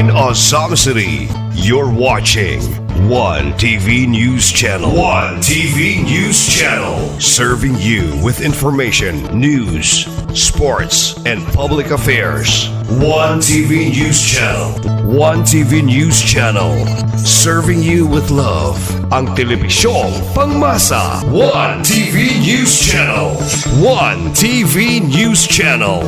In Azam City, you're watching One TV News Channel. One TV News Channel. Serving you with information, news, sports, and public affairs. One TV News Channel. One TV News Channel. Serving you with love. Ang telebisyong pangmasa. One TV News Channel. One TV News Channel.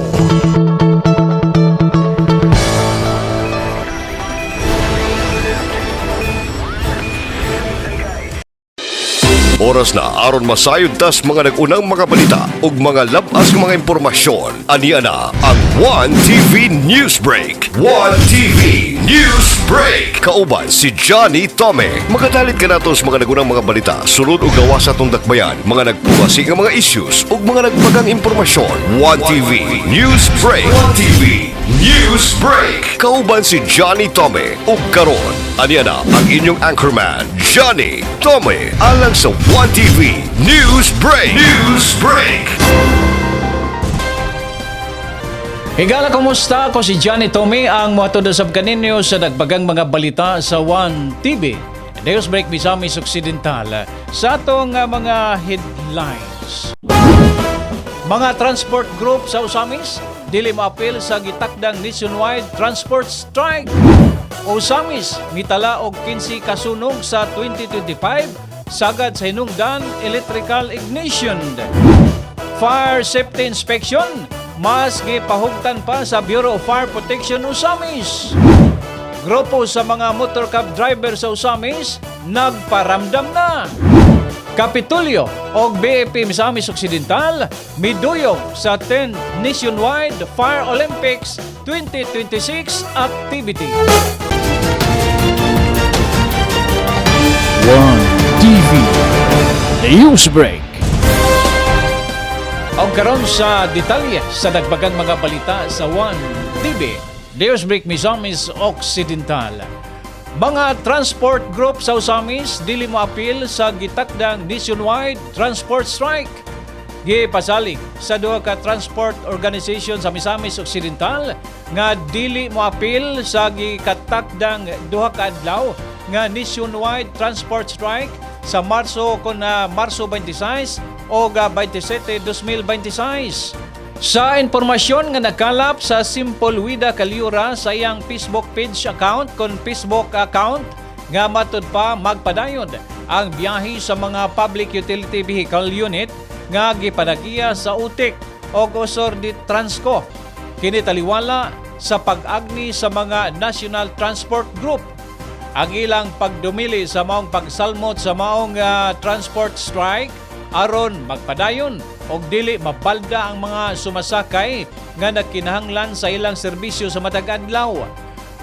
Oras na aron masayod tas mga nagunang mga balita ug mga labas nga mga impormasyon. Aniya na ang One TV News Break. One TV News Break. Kauban si Johnny Tome. Magadalit ka nato sa mga nagunang mga balita, sulod ug gawas sa atong dakbayan, mga nagpugasi nga mga issues ug mga nagbagang impormasyon. One TV News Break. One TV News Break. Kauban si Johnny Tome ug karon aniya na ang inyong anchorman Johnny Tome alang sa One TV News Break. News Break. Higala, kumusta? Ako si Johnny Tome, ang matudosab kaninyo sa nagbagang mga balita sa One TV News Break Misamis Occidental. Sa atong mga headlines, mga transport group sa Usamis dili maapil sa gitakdang nationwide transport strike. Usamis mitala og 15 kasunog sa 2025 sagad sa hinungdan electrical ignition. Fire safety inspection mas gipahugtan pa sa Bureau of Fire Protection Usamis. Grupo sa mga motor cab driver sa Usamis nagparamdam na. Kapitulyo o BFP Misamis Occidental miduyog sa 10 Nationwide Fire Olympics 2026 activity. One TV News Break. O karon sa detalye sa nagbagang mga balita sa One TV News Break Misamis Occidental. Mga transport group sa Usamis dili moapil sa gitakdang nationwide transport strike. Gipasalig sa duha ka transport organization sa Misamis Occidental nga dili moapil sa gikatakdang duha ka adlaw nga nationwide transport strike sa Marso 26 o 27, 2026. Sa impormasyon nga nakalap sa Simple Wida Caliura sa iyang Facebook page account kon Facebook account nga matud pa magpadayon ang biyahe sa mga Public Utility Vehicle Unit nga gipadagiya sa UTIC o Osor di Transco. Kini taliwala sa pag-agni sa mga National Transport Group. Ang ilang pagdumili sa maong pagsalmot sa maong transport strike aron magpadayon og dili mabalda ang mga sumasakay nga nagkinahanglan sa ilang serbisyo sa matag adlaw.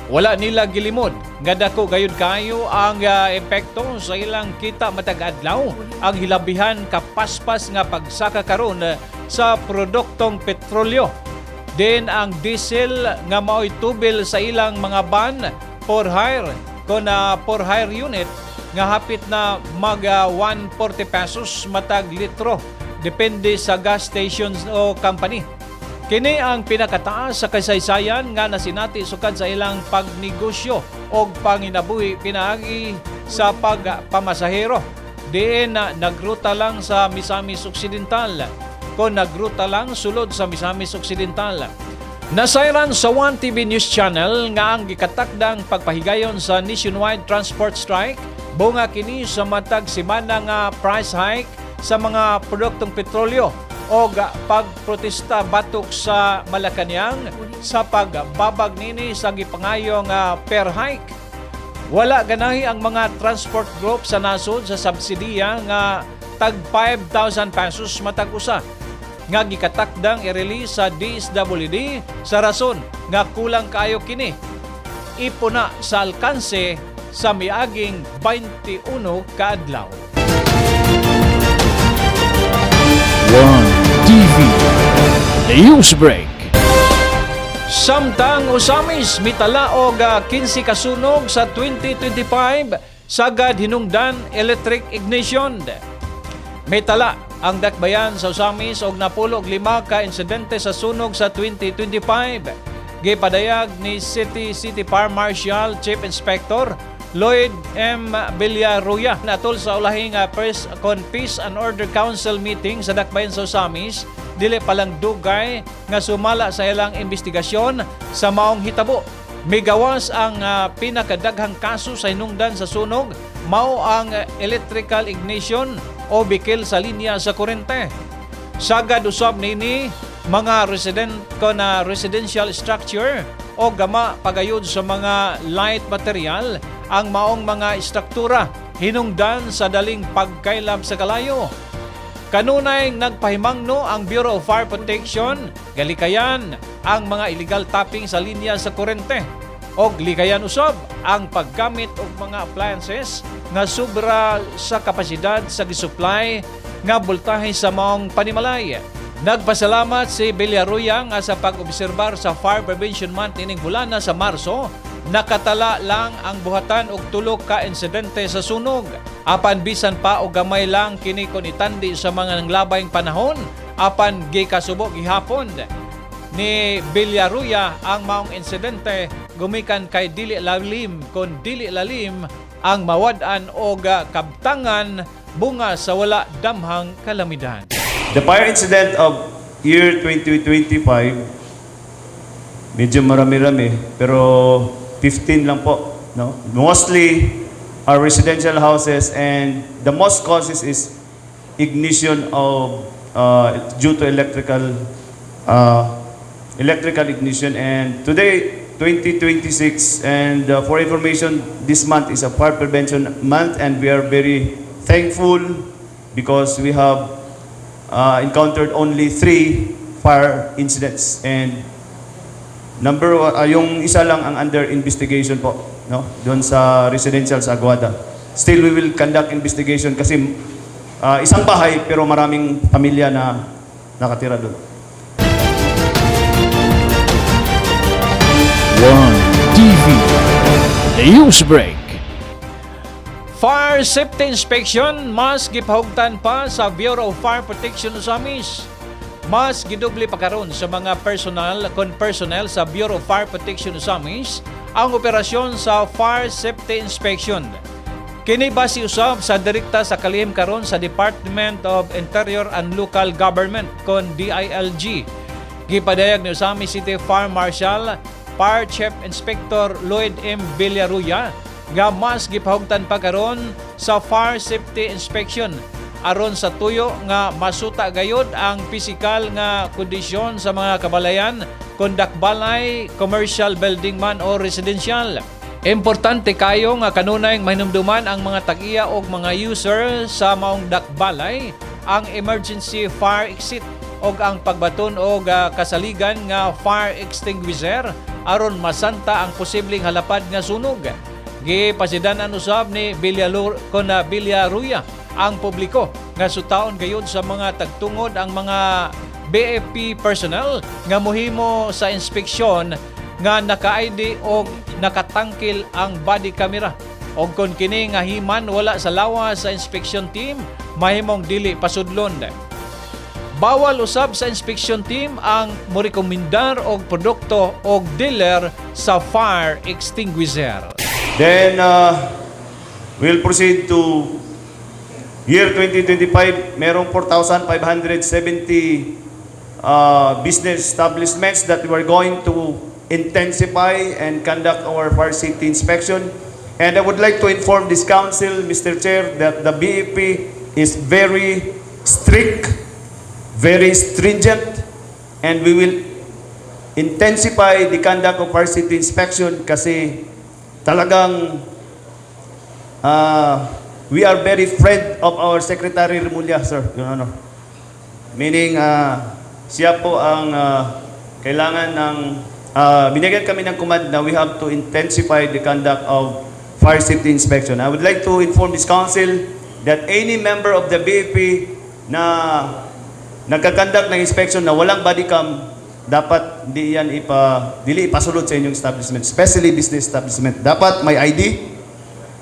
Wala nila gilimod nga dako gayud kayo ang epekto sa ilang kita matag adlaw, ang hilabihan kapaspas nga pagsaka karon sa produktong petrolyo. Din ang diesel nga mao'y tubil sa ilang mga van for hire kon for hire unit nga hapit na mag 140 pesos matag litro depende sa gas stations o company. Kini ang pinakataas sa kasaysayan nga nasinati sukad sa ilang pagnegosyo o panginabuhi pinaagi sa pagpamasahero. Diin na nagruta lang sa Misamis Occidental kung nagruta lang sulod sa Misamis Occidental. Nasayran sa One TV News Channel nga ang gikatakdang pagpahigayon sa nationwide transport strike bunga kini sa matag semana nga price hike sa mga produktong petrolyo o pagprotesta batok sa Malacañang sa pagbabag nini sa gipangayong per hike. Wala ganahi ang mga transport group sa nasod sa subsidiya nga tag 5,000 pesos matag usa nga gikatakdang i-release sa DSWD sa rason nga kulang kayo kini. Ipuna sa alkanse sa miaging 21 kaadlaw. One TV News Break. Samtang Usamis mitala og 15 kasunog sa 2025 sagad hinungdan electric ignition. Mitala ang dakbayan sa Usamis og napulo og 5 ka insidente sa sunog sa 2025. gipadayag ni City Fire Marshal Chief Inspector Lloyd M. Villaruya natol sa ulahing Peace and Order Council meeting sa Dakbayan sa Usamis, dili palang dugay nga sumala sa ilang investigasyon sa maong hitabo. Migawas ang pinakadaghang kaso sa hinungdan sa sunog, mao ang electrical ignition o bikil sa linya sa kuryente. Sagad usab nini mga residential structure o gama pagayod sa mga light material ang maong mga istruktura hinungdan sa daling pagkailab sa kalayo. Kanunay nagpahimangno ang Bureau of Fire Protection galikayan ang mga illegal tapping sa linya sa kuryente og likayan usab ang paggamit og mga appliances nga sobra sa kapasidad sa gisupply nga boltahe sa maong panimalay. Nagpasalamat si Villaruya nga sa pag-obserbar sa Fire Prevention Month ining bulana sa Marso, nakatala lang ang buhatan og tulo ka insidente sa sunog. Apan bisan pa og gamay lang kini kon itandi sa mga nanglabayng panahon, apan gikasubo gihapon ni Villaruya ang maong insidente gumikan kay dili lalim kon dili lalim ang mawad-an og kabtangan bunga sa wala damhang kalamidad. The fire incident of year 2025, medyo marami-rami, pero 15 lang po. No? Mostly are residential houses, and the most causes is ignition of due to electrical ignition. And today, 2026, and for information, this month is a fire prevention month, and we are very thankful because we have encountered only 3 fire incidents, and yung isa lang ang under investigation po, no, doon sa residential sa Aguada. Still we will conduct investigation kasi isang bahay pero maraming pamilya na nakatira doon. One TV News Break. Fire safety inspection mas gipahugtan pa sa Bureau of Fire Protection Usamis. Mas gidoble pa karon sa mga personnel sa Bureau of Fire Protection Usamis ang operasyon sa fire safety inspection. Kini base usab sa direkta sa kalihim karon sa Department of Interior and Local Government kon DILG. Gipadayag ni Usamis City Fire Marshal Fire Chief Inspector Lloyd M. Villaruya nga mas gipahugtan pa karon sa fire safety inspection aron sa tuyo nga masuta gayud ang pisikal nga kondisyon sa mga kabalayan kon dakbalay, commercial building man o residential. Importante kayo nga kanunay mahinumduman ang mga tag-iya og mga user sa maong dakbalay ang emergency fire exit og ang pagbaton og kasaligan nga fire extinguisher aron masanta ang posibleng halapad nga sunog. Gipasidanan usab ni Villaruya ang publiko nga sutaon gayud sa mga tagtungod ang mga BFP personnel nga mohimo sa inspeksyon nga naka-ID o nakatangkil ang body camera. Og kon kini nga himan wala sa lawas sa inspection team, mahimong dili pasudlon. Bawal usab sa inspection team ang morekomendar og produkto og dealer sa fire extinguisher. Then we'll proceed to year 2025. Merong 4,570 business establishments that we're going to intensify and conduct our fire safety inspection. And I would like to inform this council, Mr. Chair, that the BEP is very strict, very stringent, and we will intensify the conduct of fire safety inspection kasi talagang we are very friend of our Secretary Remulla, sir, Your Honor. Meaning, siya po ang kailangan ng, binigyan kami ng command na we have to intensify the conduct of fire safety inspection. I would like to inform this council that any member of the BEP na nagkakandak ng inspection na walang body cam, dapat dili ipasulod sa inyong establishment, especially business establishment. Dapat may ID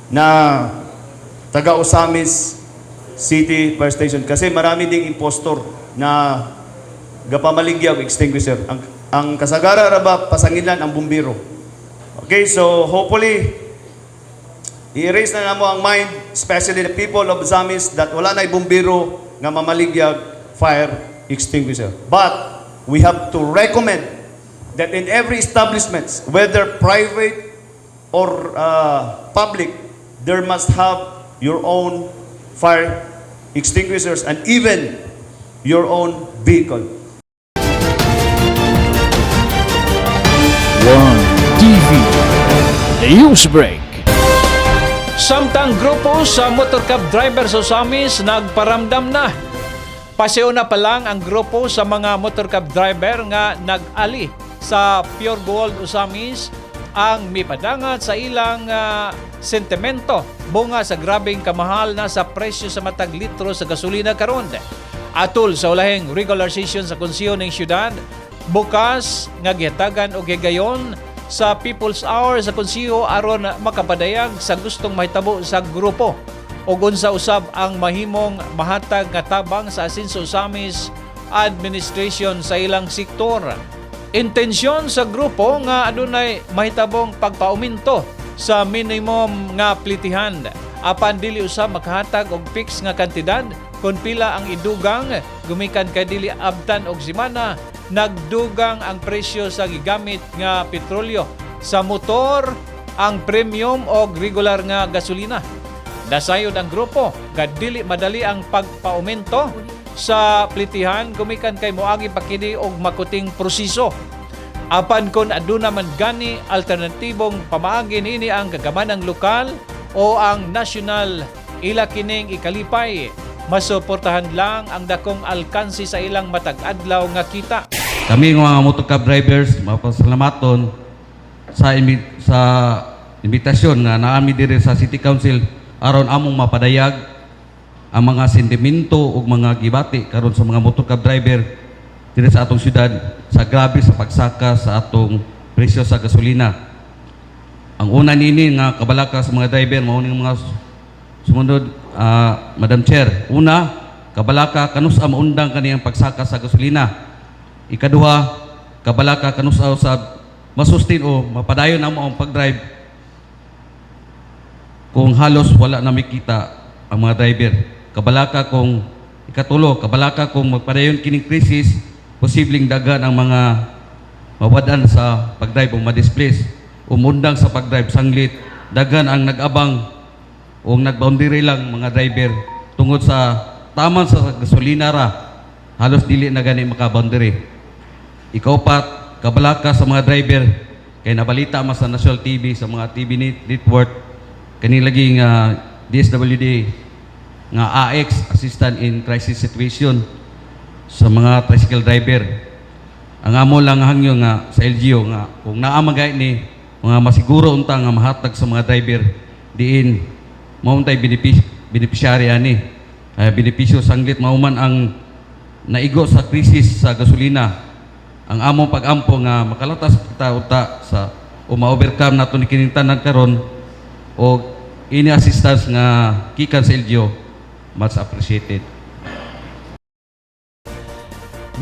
na taga Usamis City Fire Station kasi marami ding impostor na gapamaligya o extinguisher. ang kasagara ra ba pasangilan ang bumbiro. Okay, so hopefully i-raise na namo ang mind, especially the people of Zamis, that wala na bumbiro nga mamaligyag fire extinguisher. But we have to recommend that in every establishment, whether private or public, there must have your own fire extinguishers and even your own vehicle. One TV News Break. Samtang grupo sa Motor Cab Drivers sa Osamis nagparamdam na. Pasiuna pa lang ang grupo sa mga motor cab driver nga nag-ali sa Pure Gold Osamis ang mipadangat sa ilang sentimento bunga sa grabing kamahal na sa presyo sa matag litro sa gasolina karon. Atol sa ulahing regularization sa konsiyo ng syudad, bukas nga gihatagan og higayon sa People's Hour sa konsiyo aron makapadayag sa gustong mahitabo sa grupo ug unsa usab ang mahimong mahatag nga tabang sa Asinso Osamis administration sa ilang sektor. Intensyon sa grupo nga adunay mahitabong pagpauminto sa minimum nga plitihan apan dili usab makahatag og fix nga kantidad kung pila ang idugang gumikan kay dili abtan og semana. Nagdugang ang presyo sa gigamit nga petrolyo sa motor, ang premium o regular nga gasolina. Dasayod ang grupo kadili madali ang pagpaumento sa plitihan gumikan kay moagi pakidi og makuting proseso. Apan kon aduna man gani alternatibong pamaagi niini ang kagamanang lokal o ang national, ila kining ikalipay. Masuportahan lang ang dakong alkansi sa ilang matag adlaw nga kita. Kami ng mga motor cab drivers mapasalamaton sa imbitasyon nga naami diri sa City Council aron among mapadayag ang mga sentimento ug mga gibati karon sa mga motor cab driver diri sa atong syudad sa grabe sa pagsaka sa atong presyo sa gasolina. Ang una nini nga kabalaka sa mga driver mao ning mga sumunod, Madam Chair. Una, kabalaka kanus-a maundang kaniyang pagsaka sa gasolina. Ikaduha, kabalaka kanus-a sa masustain o mapadayon amo ang pagdrive kung halos wala na makita ang mga driver. Kabalaka kung ikatulo, kabalaka kung magpadayon kining krisis, posibleng dagan ang mga mawadan sa pagdrive o ma-displace. Umundang sa pagdrive sanglit, dagan ang nag-abang o nag-boundary lang mga driver tungod sa taman sa gasolina ra, halos dili na gani maka-boundary. Ikaupat, kabalaka sa mga driver kay nabalita mas sa National TV, sa mga TV network kanilaging DSWD nga AX, Assistant in Crisis Situation, sa mga tricycle driver. Ang amo lang hangyo nga sa LGU nga kung naamagay ni mga masiguro unta nga mahatag sa mga driver diin mauntay beneficiary ani. Benepisyo sanglit mauman ang naigo sa krisis sa gasolina. Ang among pag-ampo nga makalatas kita uta sa o ma-overcome nato ni kining tanan karon o ini assistance nga gikan sa LGU, much appreciated.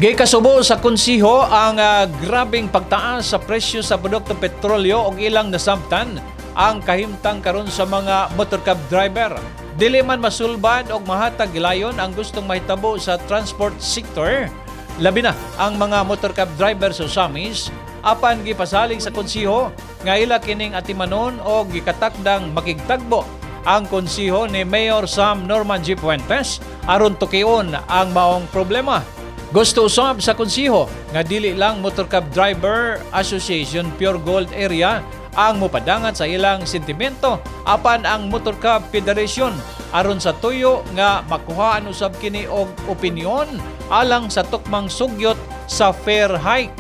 Gikasubo sa konsiho ang grabing pagtaas sa presyo sa produktong petrolyo ug ilang nasabtan ang kahimtang karon sa mga motor cab driver. Dili man masulbad og mahatag gilayon ang gustong mahitabo sa transport sector, labi na ang mga motor cab driver sa Osamis, apan gipasalig sa konsiho nga ila kining atimanon o gikatakdang makigtagbo ang konsiho ni Mayor Sam Norman G. Puentes aron tukion ang maong problema. Gusto usab sa konsiho nga dili lang Motor Cab Driver Association Pure Gold Area ang mupadangat sa ilang sentimento, apan ang Motor Cab Federation aron sa tuyo nga makuhaan usab kini og opinyon alang sa tukmang sugyot sa fair hike.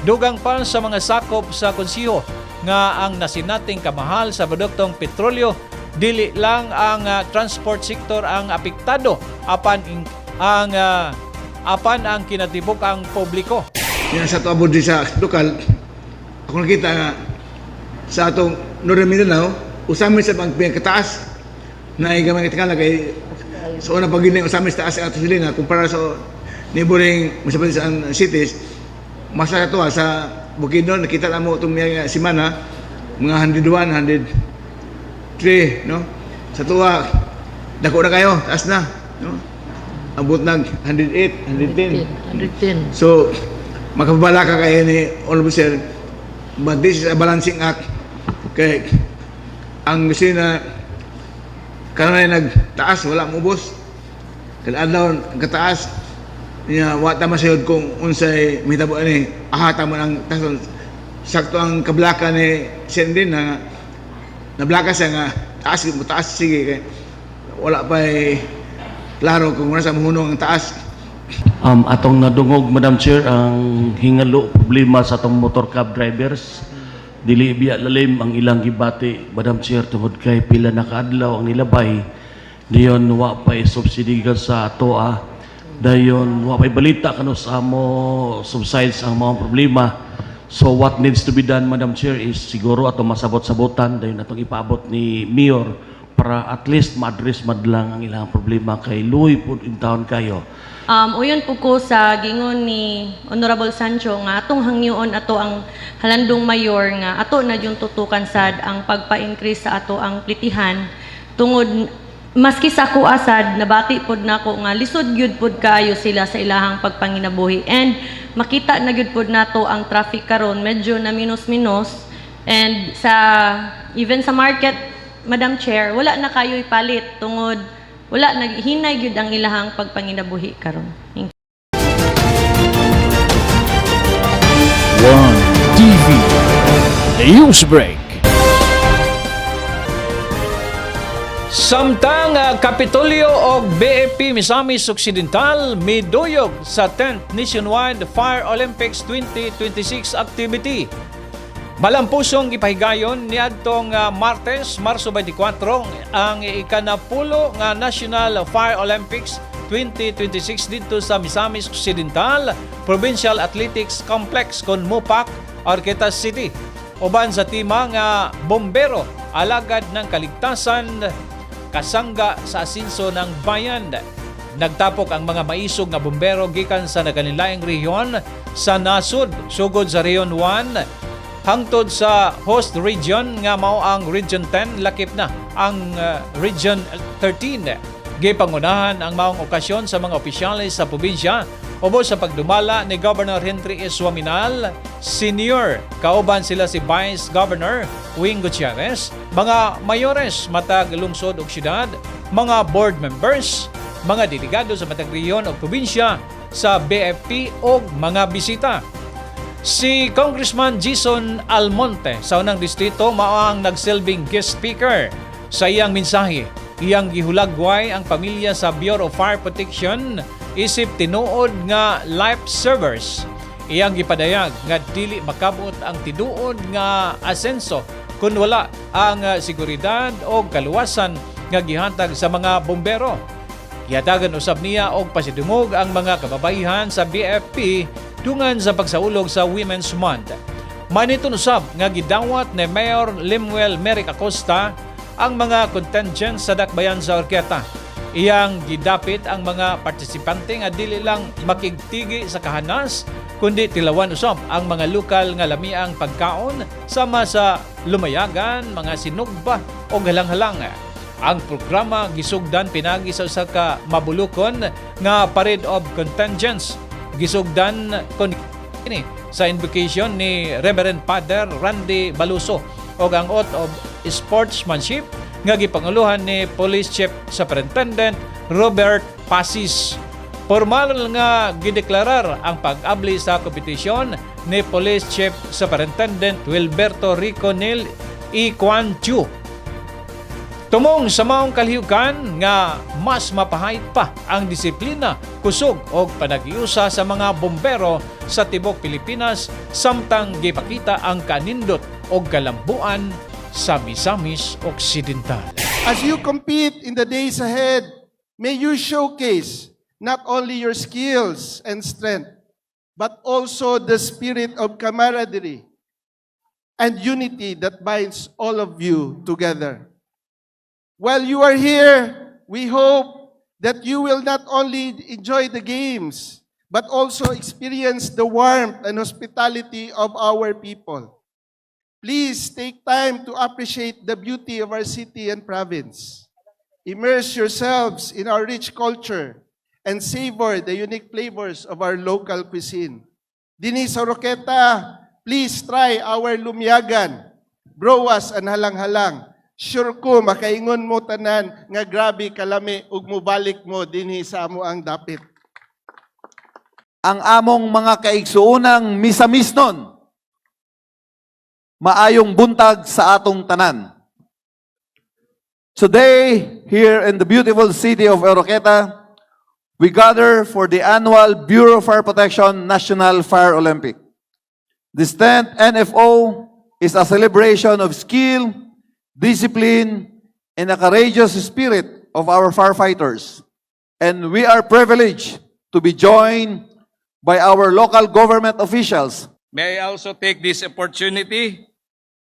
Dugang pa sa mga sakop sa konsiho nga ang nasinating kamahal sa produktong petrolyo, dili lang ang transport sector ang apektado, apan ang kinatibuk ang publiko. Yan sa tuabod sa lokal, ako nakita nga sa atong Northern Mindanao, usamin sa pang pinakataas na igamay katikala kay sa unang pag-ining usamin sa taas ang ato silina kumpara sa neighboring municipalities and cities, masa to sa Bukidnon nakita na mo itong mga simana mga 101, 103 no sa tuwa dako na kayo taas na no abot nag 108, 110 so makabala ka kayo ni Honorable Sir, but this is a balancing act kay ang gusto na karon nagtaas wala mo ubos kada adlaw kataas niya wa ta masayod kung unsay mahitabo ani ahata mo ang tason sakto ang kablaka ni Sendin na nablaka siya nga taas sige kay wala pa klaro kung nasa mahunong ang taas. Atong nadungog, Madam Chair, ang hingalo problema sa atong motor cab drivers. Dili biya lalim ang ilang gibati, Madam Chair, tungod kay pila na kaadlaw ang nilabay. Dayon wa pa'y subsidy sa atoa. Dayon wa pa'y balita kano sa mo subsides ang mga problema. So what needs to be done, Madam Chair, is siguro atong masabot-sabotan dayon atong ipaabot ni Mayor para at least ma-address madlang ang ilang problema kay luoy pud in town kayo. Uyon po ko sa gingon ni Honorable Sancho nga atong hangyoon ato ang halandong mayor nga ato na yung tutukan sad ang pagpa-increase sa ato ang plitihan tungod maski sa ko asad nabati pod nako nga lisod gyud pod kaayo sila sa ilahang pagpanginabuhi and makita na gyud pod nato ang traffic karon medyo na minus-minus and sa even sa market, Madam Chair, wala na kayo ipalit tungod wala naghinay gyud ang ilahang pagpanginabuhi karon. One TV News Break. Samtang Kapitolyo o BFP Misamis Occidental miduyog sa 10th Nationwide Fire Olympics 2026 activity. Malampusong ipahigayon niadtong Martes, Marso 24 ang ikanapulo nga National Fire Olympics 2026 dito sa Misamis Occidental Provincial Athletics Complex kon Mupak, Arquetas City. Uban sa tema nga bombero, alagad ng kaligtasan, kasangga sa asinso ng bayan. Nagtapok ang mga maisog nga bombero gikan sa nagkanilaing rehiyon sa nasud sugod sa Rehiyon 1 hangtod sa host region nga mao ang Region 10, lakip na ang Region 13. Gipangunahan ang maong okasyon sa mga opisyalis sa probinsya ubos sa pagdumala ni Governor Henry S. Waminal Sr. Kauban sila si Vice Governor Wing Gutierrez, mga mayores matag lungsod ug syudad, mga board members, mga delegado sa matag rehiyon o probinsya sa BFP o mga bisita. Si Congressman Jason Almonte sa unang distrito mao ang nagsilbing guest speaker. Sa iyang mensahe, iyang gihulagway ang pamilya sa Bureau of Fire Protection isip tinuod nga life savers. Iyang gipadayag nga dili makabot ang tiduod nga asenso kun wala ang seguridad o kaluwasan nga gihatag sa mga bombero. Gihatagan usab niya og pasidungog ang mga kababaihan sa BFP dungan sa pagsaulog sa Women's Month. Maniton usab nga gidawat ni Mayor Lemuel Merrick Acosta ang mga contingent sa dakbayan sa Orqueta. Iyang gidapit ang mga partisipante nga dili lang makigtigi sa kahanas kundi tilawan usab ang mga lokal nga lamiang pagkaon sama sa lumayagan, mga sinugba o halang-halang. Ang programa gisugdan pinagi sa usa ka mabulukon nga Parade of Contingents. Gisugdan kon ini sa invocation ni Reverend Father Randy Baluso o ang oath of sportsmanship nga gipanguluhan ni Police Chief Superintendent Robert Pasis. Formal nga gideklarar ang pag-abli sa kompetisyon ni Police Chief Superintendent Wilberto Riconel E. Quan Chu. Tumong sa maong kalihukan nga mas mapahayag pa ang disiplina, kusog o panagiusa sa mga bombero sa tibok Pilipinas samtang gipakita ang kanindot o kalambuan sa Misamis Occidental. As you compete in the days ahead, may you showcase not only your skills and strength, but also the spirit of camaraderie and unity that binds all of you together. While you are here, we hope that you will not only enjoy the games, but also experience the warmth and hospitality of our people. Please take time to appreciate the beauty of our city and province. Immerse yourselves in our rich culture and savor the unique flavors of our local cuisine. Dinhi sa Oroqueta, please try our lumyagan, browas and halang-halang. Sure ko makaingon mo tanan nga grabe kalami ug mubalik mo dinhi sa amo ang dapit. Ang among mga kaigsuunang misamis nun, maayong buntag sa atong tanan. Today, here in the beautiful city of Oroqueta, we gather for the annual Bureau of Fire Protection National Fire Olympic. This 10th NFO is a celebration of skill, discipline, and a courageous spirit of our firefighters. And we are privileged to be joined by our local government officials. May I also take this opportunity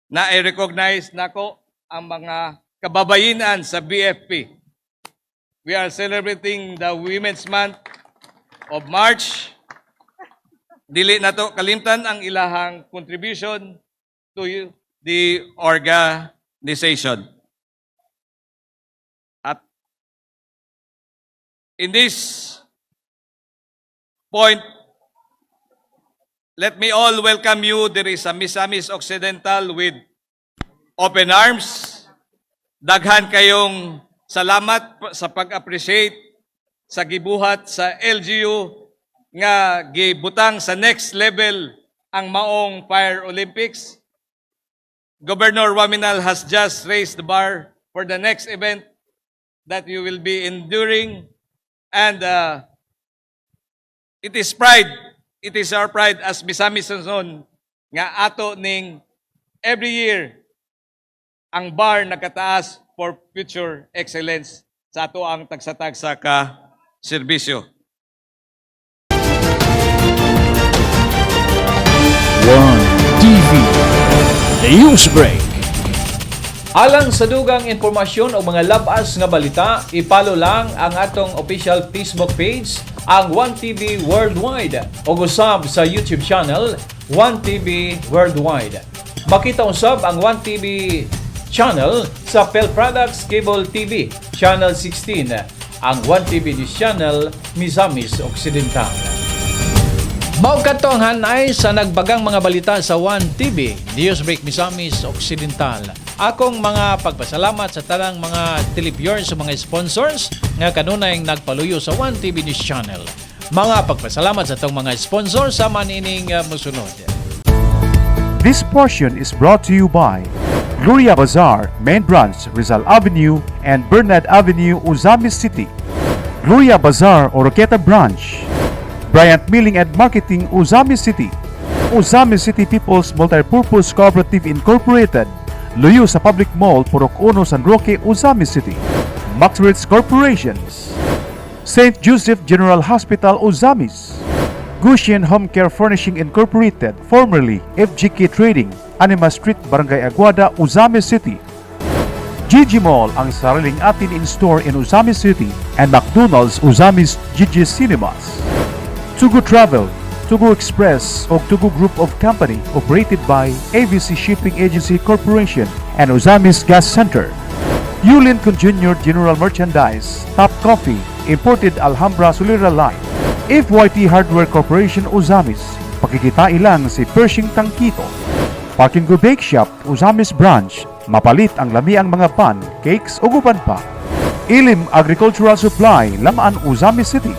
na i-recognize nako ang mga kababayinan sa BFP. We are celebrating the Women's Month of March. Dili na to kalimtan ang ilahang contribution to the organization. At in this point, let me all welcome you. There is a Misamis Occidental with open arms. Daghan kayong salamat sa pag-appreciate sa gibuhat sa LGU nga gibutang sa next level ang maong Fire Olympics. Governor Waminal has just raised the bar for the next event that you will be enduring, and it is our pride as Misamis Luzon nga ato ning every year ang bar nagkataas for future excellence sa ato ang tagsa-tagsa ka serbisyo. One TV News Break. Alang sa dugang impormasyon o mga labas nga balita, ipalo lang ang atong official Facebook page, ang 1TV Worldwide, o usab sa YouTube channel, 1TV Worldwide. Makita usab ang 1TV channel sa Pel Products Cable TV, Channel 16, ang 1TV News Channel, Misamis Occidental. Maugkadto ang hanay sa nagbagang mga balita sa 1TV, Newsbreak Misamis Occidental. Akong mga pagpasalamat sa tanang mga televiewers sa mga sponsors nga kanunay nagpaluyo sa 1TV News Channel. Mga pagpasalamat sa itong mga sponsors sa manining musunod. This portion is brought to you by Gloria Bazaar, Main Branch, Rizal Avenue and Bernard Avenue, Uzamis City. Gloria Bazaar, Oroqueta Branch. Bryant Milling and Marketing, Uzamis City. Uzamis City People's Multipurpose Cooperative Incorporated, Luyo sa Public Mall, Purok Uno, San Roque, Uzamis City. Max Ritz Corporations. St. Joseph General Hospital, Uzamis. Gushian Home Care Furnishing Incorporated, formerly FGK Trading, Anima Street, Barangay Aguada, Uzamis City. Gigi Mall, ang sariling atin in-store in Uzamis City, and McDonald's Uzamis Gigi Cinemas. Tugu Travel, Tugu Express, o Tugu Group of Company operated by ABC Shipping Agency Corporation and Uzamis Gas Center. Yulin Jr. General Merchandise, Top Coffee, Imported Alhambra Solera Line. FYT Hardware Corporation Uzamis, pakikita ilang si Pershing Tangkito. Parking Go Bake Shop, Uzamis Branch, mapalit ang lami ang mga pan, cakes o gupan pa. Ilim Agricultural Supply, Lamaan, Uzamis City.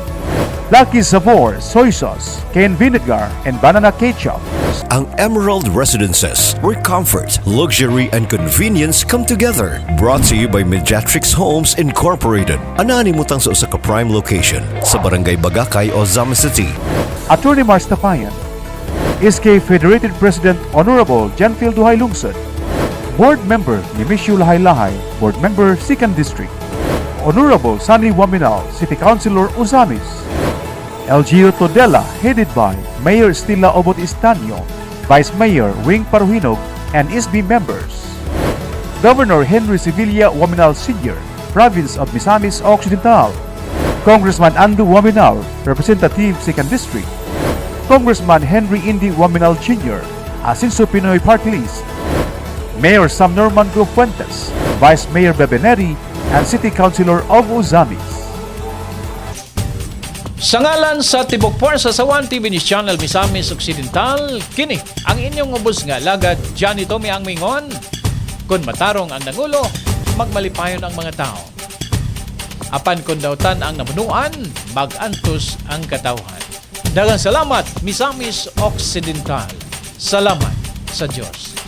Lucky Savor, Soy Sauce, Cayenne Vinegar, and Banana Ketchup. Ang Emerald Residences, where comfort, luxury, and convenience come together. Brought to you by Mediatrix Homes Incorporated. Anani mo tang sa usa ka prime location sa Barangay Bagakay, Ozamis City. Attorney Mars Tapayan. SK Federated President Honorable Janfield Duhay Lungsod. Board Member Nimishu Lahay-Lahay, Board Member 2nd District. Honorable Sunny Waminal, City Councilor Uzamis. LGU Todela, headed by Mayor Stella Obot Istanyo, Vice Mayor Wing Paruhinog, and SB members. Governor Henry Sevilla Waminal Sr., Province of Misamis Occidental. Congressman Andu Waminal, Representative 2nd District, Congressman Henry Indy Waminal Jr., Asinso Pinoy Party List, Mayor Sam Norman Go Fuentes, Vice Mayor Bebeneri, and City Councilor of Ozamis. Sa ngalan sa Tibok Puwersa sa 1TV News Channel Misamis Occidental, kini ang inyong ubos nga lagad Johnny Tommy ang mingon. Kung matarong ang nangulo, magmalipayon ang mga tao. Apan kung dautan ang namunuan, magantos ang katawhan. Daghang salamat Misamis Occidental. Salamat sa Diyos.